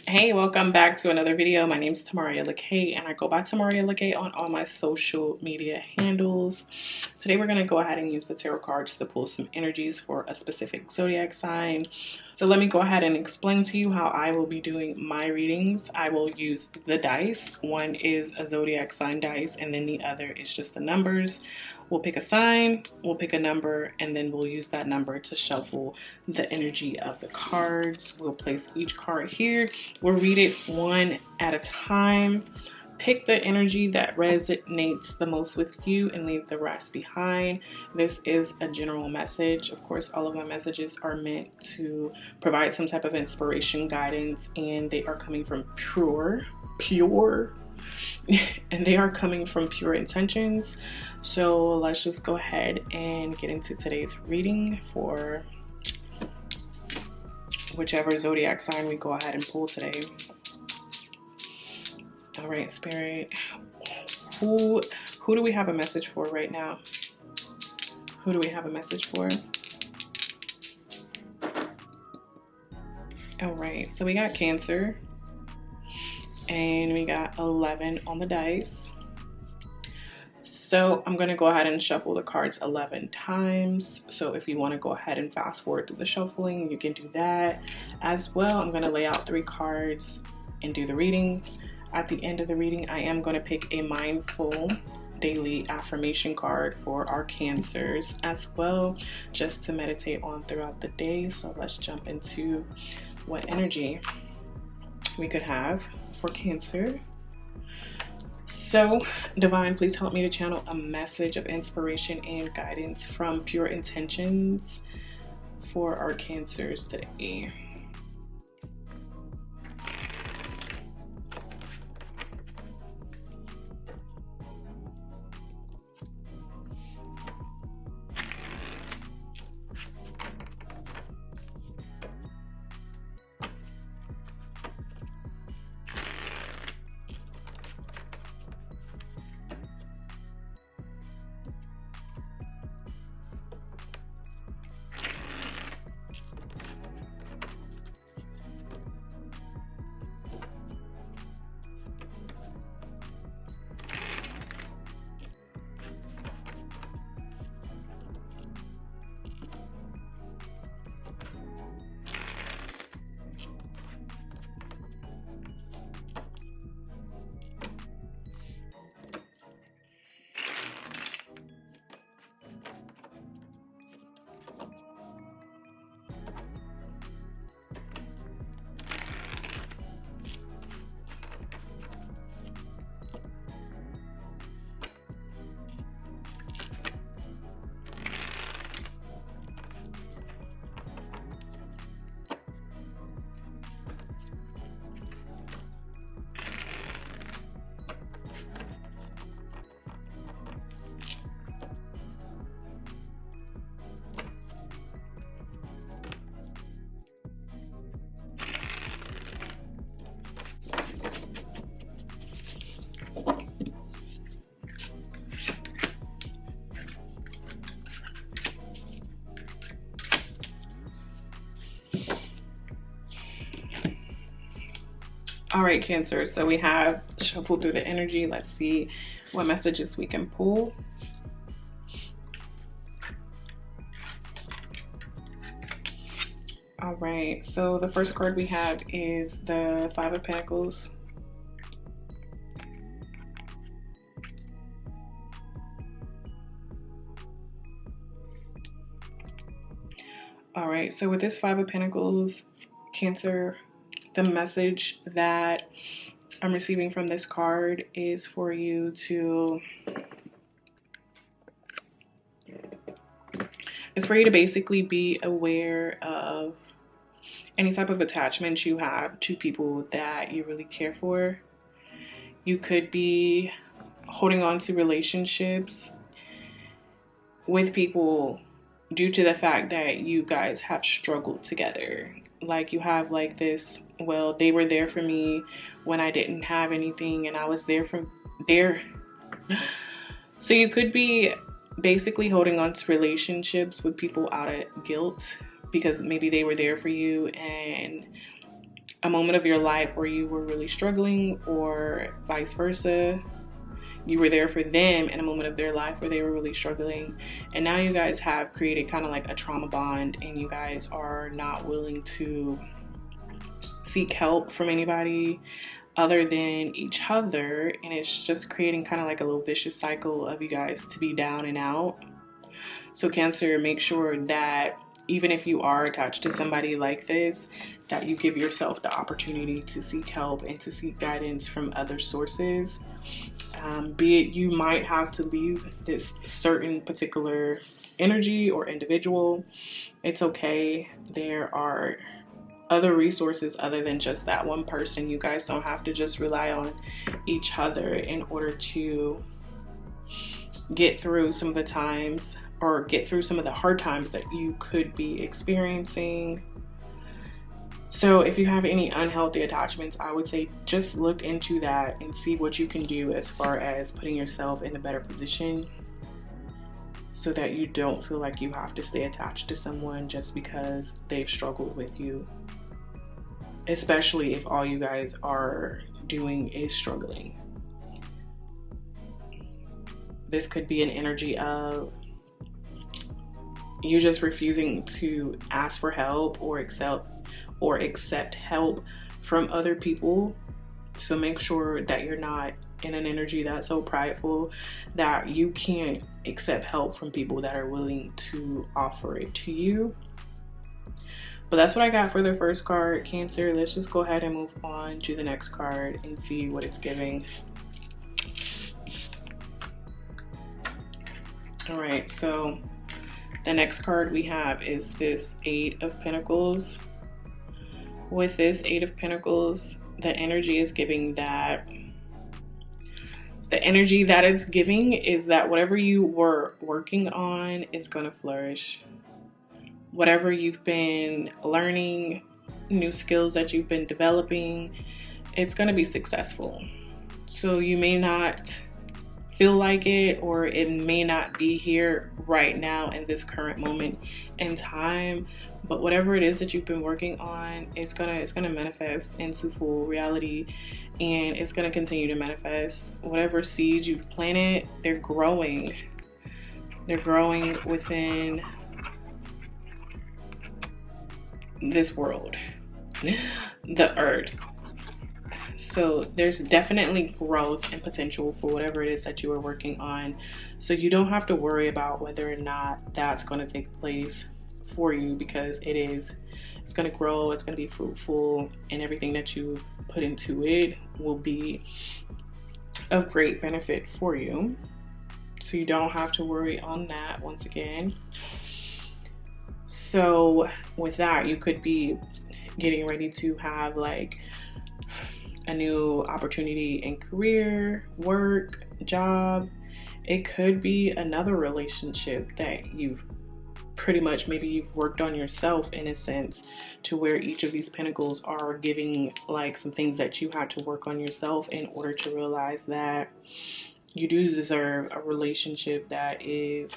Hey, welcome back to another video. My name is Tamaria Loc'd and I go by Tamaria Loc'd on all my social media handles. Today we're going to go ahead and use the tarot cards to pull some energies for a specific zodiac sign. So let me go ahead and explain to you how I will be doing my readings. I will use the dice. One is a zodiac sign dice and then the other is just the numbers. We'll pick a sign, we'll pick a number, and then we'll use that number to shuffle the energy of the cards. We'll place each card here. We'll read it one at a time. Pick the energy that resonates the most with you and leave the rest behind. This is a general message. Of course, all of my messages are meant to provide some type of inspiration, guidance, and they are coming from pure and they are coming from pure intentions. So let's just go ahead and get into today's reading for whichever zodiac sign we go ahead and pull today. All right, Spirit, who do we have a message for right now? Who do we have a message for? All right, so we got Cancer and we got 11 on the dice. So I'm going to go ahead and shuffle the cards 11 times. So if you want to go ahead and fast forward to the shuffling, you can do that as well. I'm going to lay out 3 cards and do the reading. At the end of the reading, I am going to pick a mindful daily affirmation card for our Cancers as well, just to meditate on throughout the day. So let's jump into what energy we could have for Cancer. So, Divine, please help me to channel a message of inspiration and guidance from pure intentions for our Cancers today. All right, Cancer, so we have shuffled through the energy. Let's see what messages we can pull. All right, so the first card we have is the 5 of Pentacles. All right, so with this 5 of Pentacles, Cancer, the message that I'm receiving from this card is for you to, basically be aware of any type of attachments you have to people that you really care for. You could be holding on to relationships with people due to the fact that you guys have struggled together. Like you have like this, well, they were there for me when I didn't have anything and I was there for there. So you could be basically holding on to relationships with people out of guilt because maybe they were there for you and a moment of your life where you were really struggling, or vice versa. You were there for them in a moment of their life where they were really struggling, and now you guys have created kind of like a trauma bond, and you guys are not willing to seek help from anybody other than each other, and it's just creating kind of like a little vicious cycle of you guys to be down and out. So Cancer, make sure that even if you are attached to somebody like this, that you give yourself the opportunity to seek help and to seek guidance from other sources. Be it you might have to leave this certain particular energy or individual. It's okay. There are other resources other than just that one person. You guys don't have to just rely on each other in order to get through some of the times, or get through some of the hard times that you could be experiencing. So if you have any unhealthy attachments, I would say just look into that and see what you can do as far as putting yourself in a better position, so that you don't feel like you have to stay attached to someone just because they've struggled with you. Especially if all you guys are doing is struggling. This could be an energy of you just refusing to ask for help or accept help from other people. So make sure that you're not in an energy that's so prideful that you can't accept help from people that are willing to offer it to you. But that's what I got for the first card, Cancer. Let's just go ahead and move on to the next card and see what it's giving. All right, so the next card we have is this Eight of Pentacles. With this Eight of Pentacles, the energy is giving that, the energy that it's giving is that whatever you were working on is going to flourish. Whatever you've been learning, new skills that you've been developing, it's going to be successful. So you may not feel like it, or it may not be here right now in this current moment in time, but whatever it is that you've been working on, it's gonna manifest into full reality, and it's gonna continue to manifest. Whatever seeds you've planted, they're growing within this world, the earth. So there's definitely growth and potential for whatever it is that you are working on. So you don't have to worry about whether or not that's going to take place for you, because it is. It's going to grow, it's going to be fruitful, and everything that you put into it will be of great benefit for you. So you don't have to worry on that once again. So with that, you could be getting ready to have like a new opportunity in career, work, job. It could be another relationship that you've pretty much, maybe you've worked on yourself in a sense, to where each of these pentacles are giving like some things that you had to work on yourself in order to realize that you do deserve a relationship that is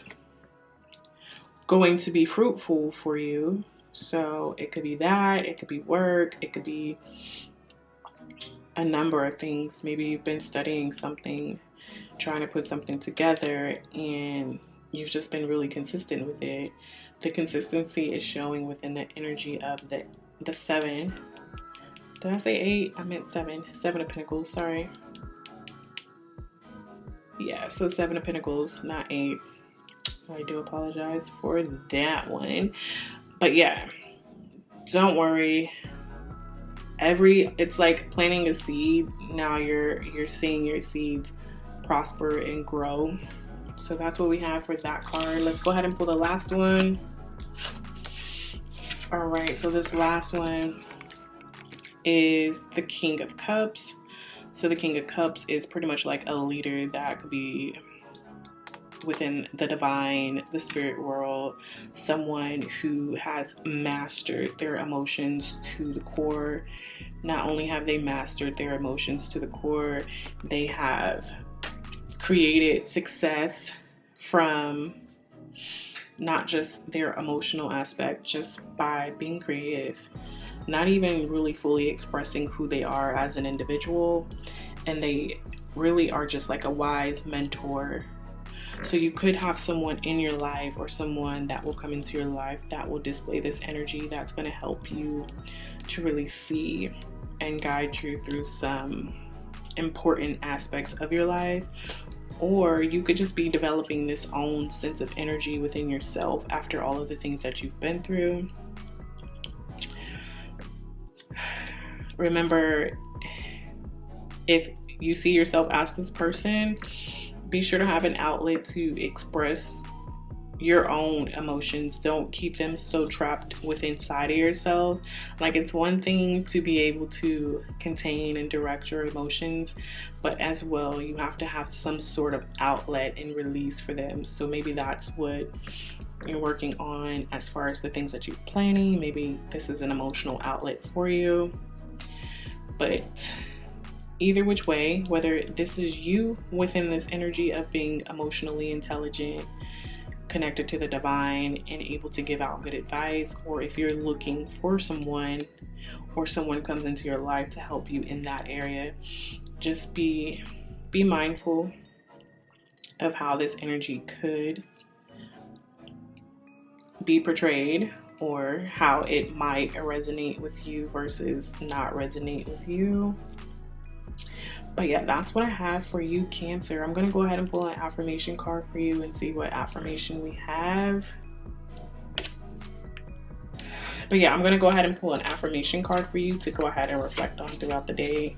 going to be fruitful for you. So it could be that, it could be work, it could be a number of things. Maybe you've been studying something, trying to put something together, and you've just been really consistent with it. The consistency is showing within the energy of the seven. Did I say eight? I meant seven. Seven of Pentacles, sorry. Yeah, so Seven of Pentacles, not eight. I do apologize for that one. But yeah, don't worry. It's like planting a seed. Now you're seeing your seeds prosper and grow. So that's what we have for that card. Let's go ahead and pull the last one. All right, so this last one is the King of Cups. So the King of Cups is pretty much like a leader that could be within the divine, the spirit world, someone who has mastered their emotions to the core. Not only have they mastered their emotions to the core, they have created success from not just their emotional aspect, just by being creative. not even really fully expressing who they are as an individual, and they really are just like a wise mentor. So you could have someone in your life or someone that will come into your life that will display this energy that's going to help you to really see and guide you through some important aspects of your life. Or you could just be developing this own sense of energy within yourself after all of the things that you've been through. Remember, if you see yourself as this person, be sure to have an outlet to express your own emotions. Don't keep them so trapped within inside of yourself. Like, it's one thing to be able to contain and direct your emotions, but as well, you have to have some sort of outlet and release for them. So maybe that's what you're working on as far as the things that you're planning. Maybe this is an emotional outlet for you. But either which way, whether this is you within this energy of being emotionally intelligent, connected to the divine, and able to give out good advice, or if you're looking for someone or someone comes into your life to help you in that area, just be mindful of how this energy could be portrayed, or how it might resonate with you versus not resonate with you. But yeah, that's what I have for you, Cancer. I'm going to go ahead and pull an affirmation card for you and see what affirmation we have. But yeah, I'm going to go ahead and pull an affirmation card for you to go ahead and reflect on throughout the day.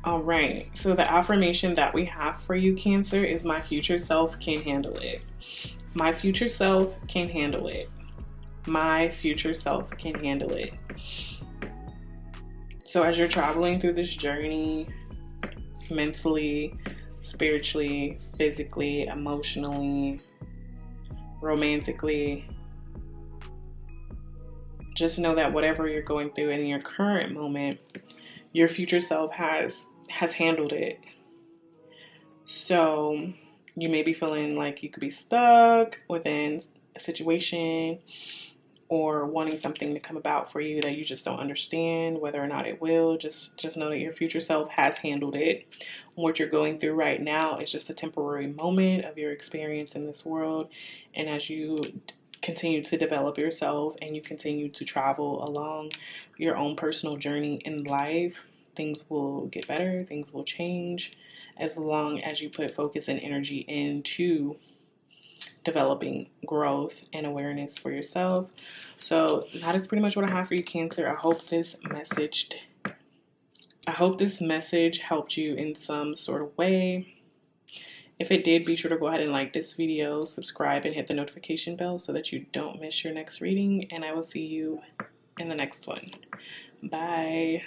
All right, so the affirmation that we have for you, Cancer, is my future self can handle it. My future self can handle it. My future self can handle it. So as you're traveling through this journey, mentally, spiritually, physically, emotionally, romantically, just know that whatever you're going through in your current moment, your future self has handled it. So you may be feeling like you could be stuck within a situation, or wanting something to come about for you that you just don't understand whether or not it will. Just know that your future self has handled it. What you're going through right now is just a temporary moment of your experience in this world, and as you continue to develop yourself and you continue to travel along your own personal journey in life, things will get better, things will change, as long as you put focus and energy into developing growth and awareness for yourself. So that is pretty much what I have for you, Cancer. I hope this message helped you in some sort of way. If it did, be sure to go ahead and like this video, subscribe, and hit the notification bell so that you don't miss your next reading. And I will see you in the next one. Bye.